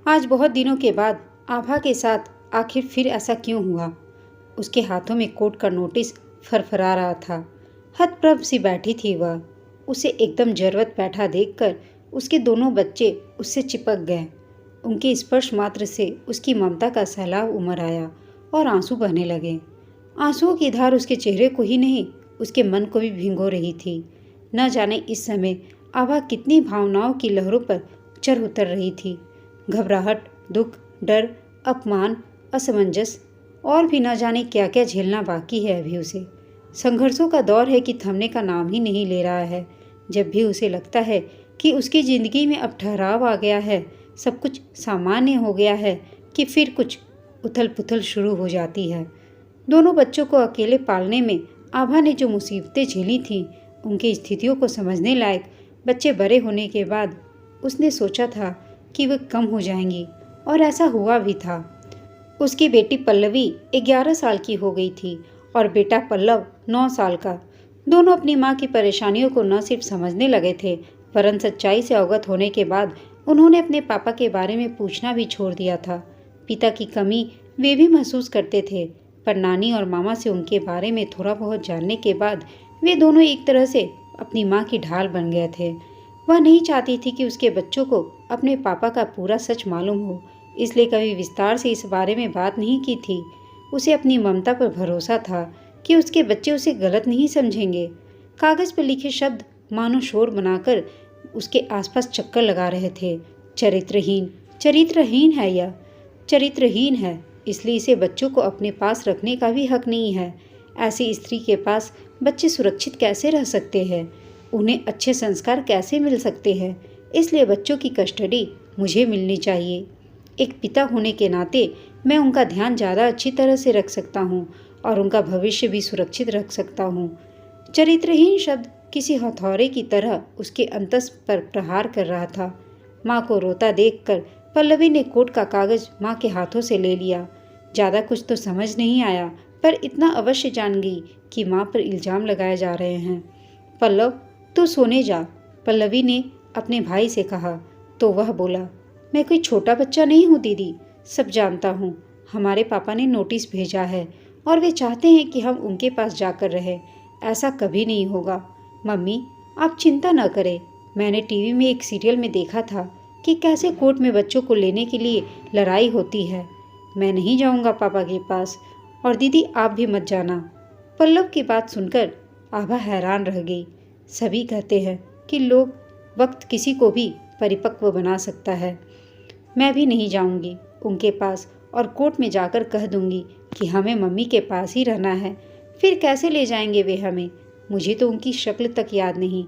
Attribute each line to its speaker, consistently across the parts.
Speaker 1: आज बहुत दिनों के बाद आभा के साथ आखिर फिर ऐसा क्यों हुआ? उसके हाथों में कोर्ट का नोटिस फरफरा रहा था। हतप्रभ सी बैठी थी वह। उसे एकदम जरवत बैठा देखकर उसके दोनों बच्चे उससे चिपक गए। उनके स्पर्श मात्र से उसकी ममता का सैलाब उमड़ आया और आंसू बहने लगे। आंसुओं की धार उसके चेहरे को ही नहीं, उसके मन को भी भिगो रही थी। न जाने इस समय आभा कितनी भावनाओं की लहरों पर चढ़ उतर रही थी। घबराहट, दुख, डर, अपमान, असमंजस और भी न जाने क्या क्या झेलना बाकी है अभी उसे। संघर्षों का दौर है कि थमने का नाम ही नहीं ले रहा है। जब भी उसे लगता है कि उसकी ज़िंदगी में अब ठहराव आ गया है, सब कुछ सामान्य हो गया है, कि फिर कुछ उथल पुथल शुरू हो जाती है। दोनों बच्चों को अकेले पालने में आभा ने जो मुसीबतें झेली थीं, उनकी स्थितियों को समझने लायक बच्चे बड़े होने के बाद उसने सोचा था कि वे कम हो जाएंगी, और ऐसा हुआ भी था। उसकी बेटी पल्लवी 11 साल की हो गई थी और बेटा पल्लव 9 साल का। दोनों अपनी माँ की परेशानियों को न सिर्फ समझने लगे थे, वरन सच्चाई से अवगत होने के बाद उन्होंने अपने पापा के बारे में पूछना भी छोड़ दिया था। पिता की कमी वे भी महसूस करते थे, पर नानी और मामा से उनके बारे में थोड़ा बहुत जानने के बाद वे दोनों एक तरह से अपनी माँ की ढाल बन गए थे। वह नहीं चाहती थी कि उसके बच्चों को अपने पापा का पूरा सच मालूम हो, इसलिए कभी विस्तार से इस बारे में बात नहीं की थी। उसे अपनी ममता पर भरोसा था कि उसके बच्चे उसे गलत नहीं समझेंगे। कागज़ पर लिखे शब्द मानो शोर बनाकर उसके आसपास चक्कर लगा रहे थे। चरित्रहीन, चरित्रहीन है यह, चरित्रहीन है, इसलिए इसे बच्चों को अपने पास रखने का भी हक नहीं है। ऐसी स्त्री के पास बच्चे सुरक्षित कैसे रह सकते हैं? उन्हें अच्छे संस्कार कैसे मिल सकते हैं? इसलिए बच्चों की कस्टडी मुझे मिलनी चाहिए। एक पिता होने के नाते मैं उनका ध्यान ज़्यादा अच्छी तरह से रख सकता हूँ और उनका भविष्य भी सुरक्षित रख सकता हूँ। चरित्रहीन शब्द किसी हथौड़े की तरह उसके अंतस पर प्रहार कर रहा था। माँ को रोता देखकर पल्लवी ने कोर्ट का कागज माँ के हाथों से ले लिया। ज़्यादा कुछ तो समझ नहीं आया, पर इतना अवश्य जान गई कि माँ पर इल्ज़ाम लगाए जा रहे हैं। पल्लव, तू सोने जा, पल्लवी ने अपने भाई से कहा। तो वह बोला, मैं कोई छोटा बच्चा नहीं हूँ दीदी, सब जानता हूँ। हमारे पापा ने नोटिस भेजा है और वे चाहते हैं कि हम उनके पास जाकर रहें। ऐसा कभी नहीं होगा। मम्मी, आप चिंता न करें। मैंने टीवी में एक सीरियल में देखा था कि कैसे कोर्ट में बच्चों को लेने के लिए लड़ाई होती है। मैं नहीं जाऊँगा पापा के पास, और दीदी आप भी मत जाना। पल्लव की बात सुनकर आभा हैरान रह गई। सभी कहते हैं कि वक्त किसी को भी परिपक्व बना सकता है। मैं भी नहीं जाऊंगी उनके पास और कोर्ट में जाकर कह दूंगी कि हमें मम्मी के पास ही रहना है। फिर कैसे ले जाएंगे वे हमें? मुझे तो उनकी शक्ल तक याद नहीं।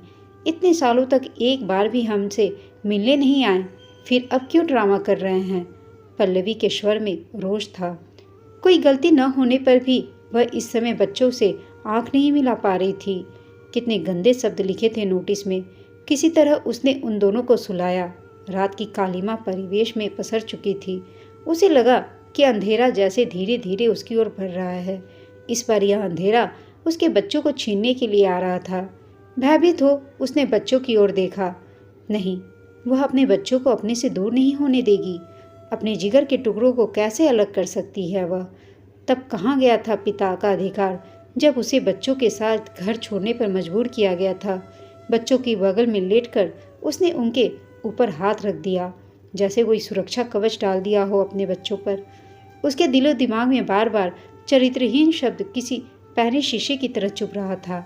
Speaker 1: इतने सालों तक एक बार भी हमसे मिलने नहीं आए, फिर अब क्यों ड्रामा कर रहे हैं? पल्लवी के स्वर में रोष था। कोई गलती न होने पर भी वह इस समय बच्चों से आंख नहीं मिला पा रही थी। कितने गंदे शब्द लिखे थे नोटिस में। किसी तरह उसने उन दोनों को सुलाया। रात की कालिमा परिवेश में पसर चुकी थी। उसे लगा कि अंधेरा जैसे धीरे धीरे उसकी ओर बढ़ रहा है। इस बार यह अंधेरा उसके बच्चों को छीनने के लिए आ रहा था। भयभीत हो उसने बच्चों की ओर देखा। नहीं, वह अपने बच्चों को अपने से दूर नहीं होने देगी। अपने जिगर के टुकड़ों को कैसे अलग कर सकती है वह? तब कहाँ गया था पिता का अधिकार, जब उसे बच्चों के साथ घर छोड़ने पर मजबूर किया गया था? बच्चों की बगल में लेटकर उसने उनके ऊपर हाथ रख दिया, जैसे कोई सुरक्षा कवच डाल दिया हो अपने बच्चों पर। उसके दिलो दिमाग में बार बार चरित्रहीन शब्द किसी पहले शीशे की तरह चुभ रहा था।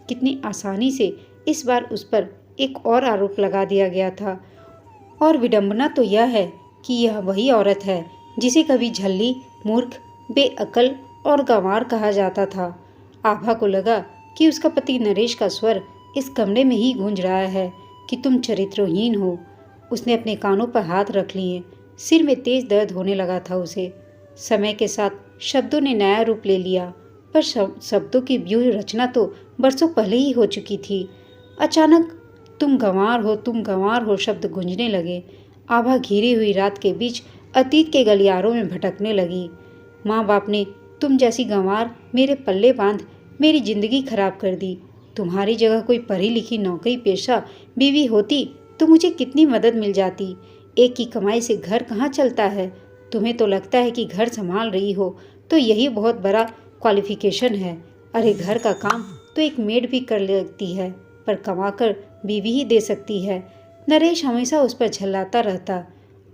Speaker 1: कितनी आसानी से इस बार उस पर एक और आरोप लगा दिया गया था। और विडंबना तो यह है कि यह वही औरत है जिसे कभी झल्ली, मूर्ख, बेअकल और गंवार कहा जाता था। आभा को लगा कि उसका पति नरेश का स्वर इस कमरे में ही गूंज रहा है कि तुम चरित्रहीन हो। उसने अपने कानों पर हाथ रख लिए। सिर में तेज दर्द होने लगा था उसे। समय के साथ शब्दों ने नया रूप ले लिया, पर शब्दों की व्यूह रचना तो बरसों पहले ही हो चुकी थी। अचानक तुम गंवार हो, तुम गंवार हो शब्द गूंजने लगे। आभा घिरी हुई रात के बीच अतीत के गलियारों में भटकने लगी। माँ बाप ने तुम जैसी गंवार मेरे पल्ले बांध मेरी जिंदगी खराब कर दी। तुम्हारी जगह कोई पढ़ी लिखी नौकरी पेशा बीवी होती तो मुझे कितनी मदद मिल जाती। एक की कमाई से घर कहाँ चलता है। तुम्हें तो लगता है कि घर संभाल रही हो, तो यही बहुत बड़ा क्वालिफिकेशन है। अरे घर का काम तो एक मेड भी कर लेती है, पर कमाकर बीवी ही दे सकती है। नरेश हमेशा उस पर झल्लाता रहता।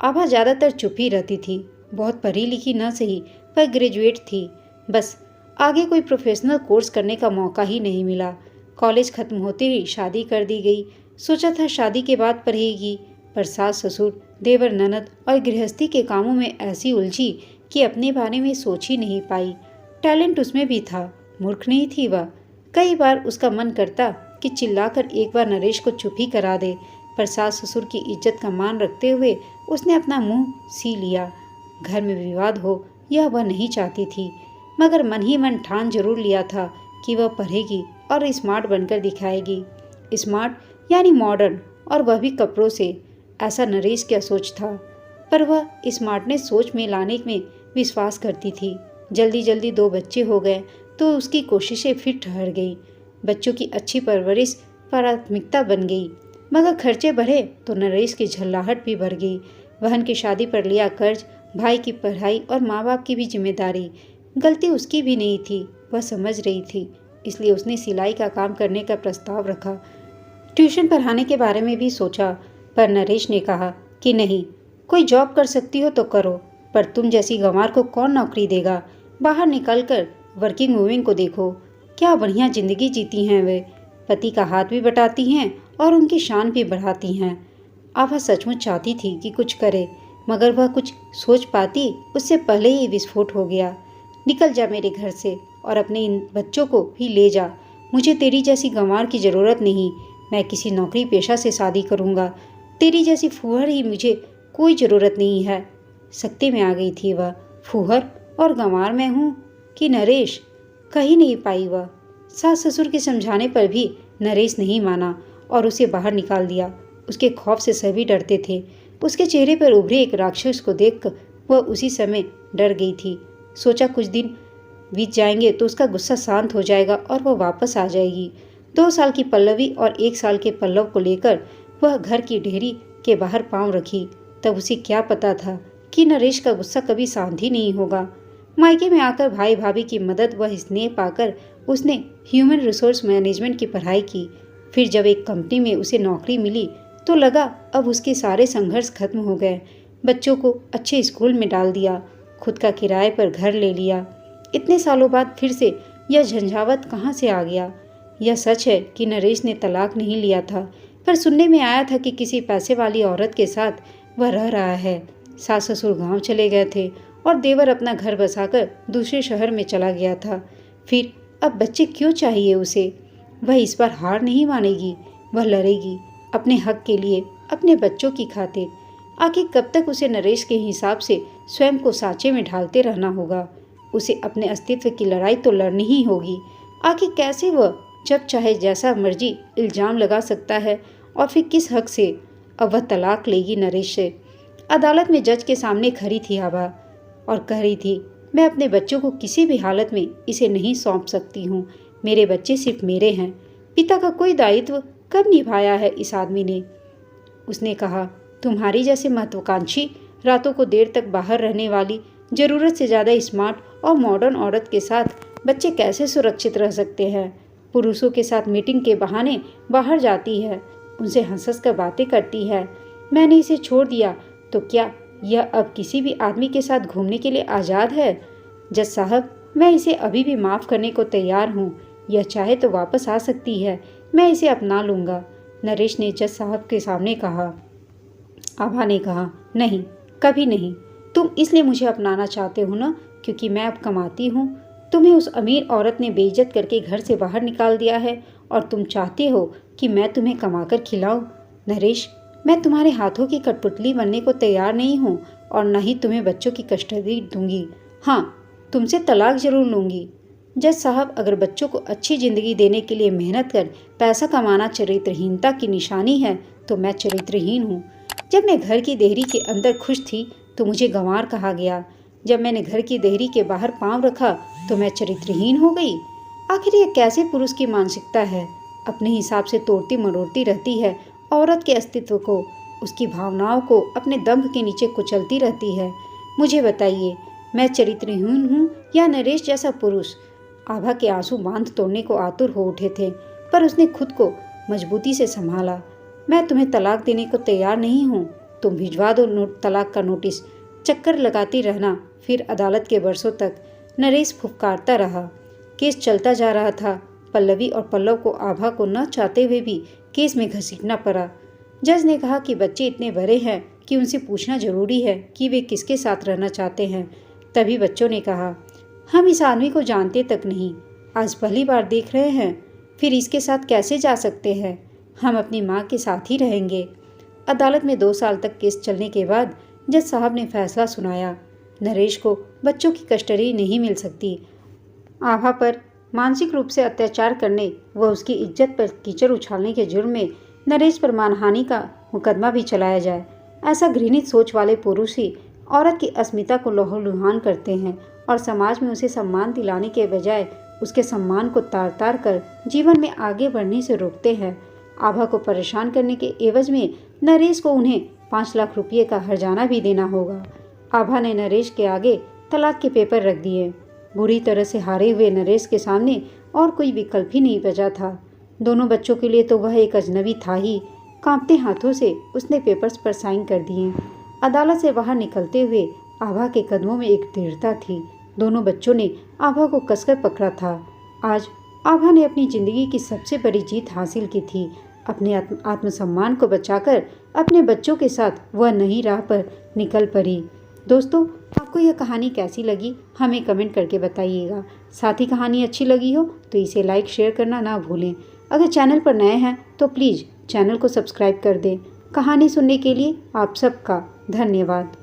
Speaker 1: आभा ज़्यादातर चुप ही रहती थी। बहुत पढ़ी लिखी न सही, पर ग्रेजुएट थी। बस आगे कोई प्रोफेशनल कोर्स करने का मौका ही नहीं मिला। कॉलेज खत्म होते ही शादी कर दी गई। सोचा था शादी के बाद पढ़ेगी, पर सास ससुर, देवर ननद और गृहस्थी के कामों में ऐसी उलझी कि अपने बारे में सोच ही नहीं पाई। टैलेंट उसमें भी था, मूर्ख नहीं थी वह। कई बार उसका मन करता कि चिल्लाकर एक बार नरेश को चुप ही करा दे, पर सास ससुर की इज्जत का मान रखते हुए उसने अपना मुंह सी लिया। घर में विवाद हो यह वह नहीं चाहती थी, मगर मन ही मन ठान जरूर लिया था कि वह पढ़ेगी और स्मार्ट बनकर दिखाएगी। स्मार्ट यानी मॉडर्न, और वह भी कपड़ों से। ऐसा नरेश क्या सोच था, पर वह स्मार्टनेस सोच में लाने में विश्वास करती थी। जल्दी जल्दी 2 बच्चे हो गए तो उसकी कोशिशें फिर ठहर गई। बच्चों की अच्छी परवरिश प्राथमिकता बन गई, मगर खर्चे बढ़े तो नरेश की झल्लाहट भी बढ़ गई। बहन की शादी पर लिया कर्ज, भाई की पढ़ाई और माँ बाप की भी जिम्मेदारी। गलती उसकी भी नहीं थी, वह समझ रही थी, इसलिए उसने सिलाई का काम करने का प्रस्ताव रखा। ट्यूशन पढ़ाने के बारे में भी सोचा, पर नरेश ने कहा कि नहीं, कोई जॉब कर सकती हो तो करो, पर तुम जैसी गंवार को कौन नौकरी देगा। बाहर निकलकर वर्किंग वूमेन को देखो, क्या बढ़िया जिंदगी जीती हैं वे। पति का हाथ भी बटाती हैं और उनकी शान भी बढ़ाती हैं। आभा सचमुच चाहती थी कि कुछ करे, मगर वह कुछ सोच पाती उससे पहले ही विस्फोट हो गया। निकल जा मेरे घर से और अपने इन बच्चों को भी ले जा। मुझे तेरी जैसी गंवार की ज़रूरत नहीं। मैं किसी नौकरी पेशा से शादी करूँगा। तेरी जैसी फूहर ही मुझे कोई ज़रूरत नहीं है। सख्ती में आ गई थी वह। फूहर और गंवार मैं हूँ कि नरेश? कहीं नहीं पाई वह। सास ससुर के समझाने पर भी नरेश नहीं माना और उसे बाहर निकाल दिया। उसके खौफ से सभी डरते थे। उसके चेहरे पर उभरे एक राक्षस को देखकर वह उसी समय डर गई थी। सोचा कुछ दिन बीत जाएंगे तो उसका गुस्सा शांत हो जाएगा और वह वापस आ जाएगी। 2 साल की पल्लवी और 1 साल के पल्लव को लेकर वह घर की डेहरी के बाहर पांव रखी। तब उसे क्या पता था कि नरेश का गुस्सा कभी शांत ही नहीं होगा। मायके में आकर भाई भाभी की मदद व स्नेह पाकर उसने ह्यूमन रिसोर्स मैनेजमेंट की पढ़ाई की। फिर जब एक कंपनी में उसे नौकरी मिली तो लगा अब उसके सारे संघर्ष खत्म हो गए। बच्चों को अच्छे स्कूल में डाल दिया, खुद का किराए पर घर ले लिया। इतने सालों बाद फिर से यह झंझावत कहाँ से आ गया? यह सच है कि नरेश ने तलाक नहीं लिया था, पर सुनने में आया था कि किसी पैसे वाली औरत के साथ वह रह रहा है। सास ससुर गांव चले गए थे और देवर अपना घर बसाकर दूसरे शहर में चला गया था। फिर अब बच्चे क्यों चाहिए उसे? वह इस बार हार नहीं मानेगी, वह लड़ेगी अपने हक के लिए, अपने बच्चों की खातिर। आखिर कब तक उसे नरेश के हिसाब से स्वयं को सांचे में ढालते रहना होगा? उसे अपने अस्तित्व की लड़ाई तो लड़नी ही होगी। आखिर कैसे वह जब चाहे जैसा मर्जी इल्ज़ाम लगा सकता है, और फिर किस हक से? अब वह तलाक लेगी नरेश से। अदालत में जज के सामने खड़ी थी आभा और कह रही थी, मैं अपने बच्चों को किसी भी हालत में इसे नहीं सौंप सकती हूँ। मेरे बच्चे सिर्फ मेरे हैं। पिता का कोई दायित्व कब निभाया है इस आदमी ने? उसने कहा, तुम्हारी जैसे महत्वाकांक्षी, रातों को देर तक बाहर रहने वाली, ज़रूरत से ज़्यादा स्मार्ट और मॉडर्न औरत के साथ बच्चे कैसे सुरक्षित रह सकते हैं? पुरुषों के साथ मीटिंग के बहाने बाहर जाती है, उनसे हंस हंस कर बातें करती है। मैंने इसे छोड़ दिया तो क्या यह अब किसी भी आदमी के साथ घूमने के लिए आज़ाद है? जज साहब, मैं इसे अभी भी माफ़ करने को तैयार हूँ। यह चाहे तो वापस आ सकती है, मैं इसे अपना लूँगा। नरेश ने जज साहब के सामने कहा। आभा ने कहा, नहीं, कभी नहीं। तुम इसलिए मुझे अपनाना चाहते हो ना क्योंकि मैं अब कमाती हूँ। तुम्हें उस अमीर औरत ने बेइज्जत करके घर से बाहर निकाल दिया है और तुम चाहते हो कि मैं तुम्हें कमाकर खिलाऊं। नरेश, मैं तुम्हारे हाथों की कठपुतली बनने को तैयार नहीं हूँ और न ही तुम्हें बच्चों की कस्टडी दूंगी। हाँ, तुमसे तलाक जरूर लूँगी। जज साहब, अगर बच्चों को अच्छी ज़िंदगी देने के लिए मेहनत कर पैसा कमाना चरित्रहीनता की निशानी है तो मैं चरित्रहीन हूँ। जब मैं घर की देहरी के अंदर खुश थी तो मुझे गंवार कहा गया। जब मैंने घर की देहरी के बाहर पांव रखा तो मैं चरित्रहीन हो गई। आखिर ये कैसे पुरुष की मानसिकता है? अपने हिसाब से तोड़ती मरोड़ती रहती है औरत के अस्तित्व को। उसकी भावनाओं को अपने दंभ के नीचे कुचलती रहती है। मुझे बताइए, मैं चरित्रहीन हूँ या नरेश जैसा पुरुष? आभा के आंसू बांध तोड़ने को आतुर हो उठे थे, पर उसने खुद को मजबूती से संभाला। मैं तुम्हें तलाक देने को तैयार नहीं हूँ। तुम भिजवा दो तलाक का नोटिस। चक्कर लगाती रहना। फिर अदालत के वर्षों तक नरेश फुफकारता रहा। केस चलता जा रहा था। पल्लवी और पल्लव को आभा को न चाहते हुए भी केस में घसीटना पड़ा। जज ने कहा कि बच्चे इतने बड़े हैं कि उनसे पूछना जरूरी है कि वे किसके साथ रहना चाहते हैं। तभी बच्चों ने कहा, हम इस आदमी को जानते तक नहीं, आज पहली बार देख रहे हैं, फिर इसके साथ कैसे जा सकते हैं? हम अपनी माँ के साथ ही रहेंगे। अदालत में 2 साल तक केस चलने के बाद जज साहब ने फैसला सुनाया, नरेश को बच्चों की कस्टडी नहीं मिल सकती। आभा पर मानसिक रूप से अत्याचार करने व उसकी इज्जत पर कीचड़ उछालने के जुर्म में नरेश पर मानहानि का मुकदमा भी चलाया जाए। ऐसा घृणित सोच वाले पुरुष ही औरत की अस्मिता को लहूलुहान करते हैं और समाज में उसे सम्मान दिलाने के बजाय उसके सम्मान को तार तार कर जीवन में आगे बढ़ने से रोकते हैं। आभा को परेशान करने के एवज में नरेश को उन्हें 5 लाख रुपये का हर्जाना भी देना होगा। आभा ने नरेश के आगे तलाक के पेपर रख दिए। बुरी तरह से हारे हुए नरेश के सामने और कोई विकल्प ही नहीं बचा था। दोनों बच्चों के लिए तो वह एक अजनबी था ही। कांपते हाथों से उसने पेपर्स पर साइन कर दिए। अदालत से बाहर निकलते हुए आभा के कदमों में एक दृढ़ता थी। दोनों बच्चों ने आभा को कसकर पकड़ा था। आज आभा ने अपनी जिंदगी की सबसे बड़ी जीत हासिल की थी। अपने आत्मसम्मान को बचाकर अपने बच्चों के साथ वह नई राह पर निकल पड़ी। दोस्तों, आपको यह कहानी कैसी लगी हमें कमेंट करके बताइएगा। साथ ही कहानी अच्छी लगी हो तो इसे लाइक शेयर करना ना भूलें। अगर चैनल पर नए हैं तो प्लीज़ चैनल को सब्सक्राइब कर दें। कहानी सुनने के लिए आप सबका धन्यवाद।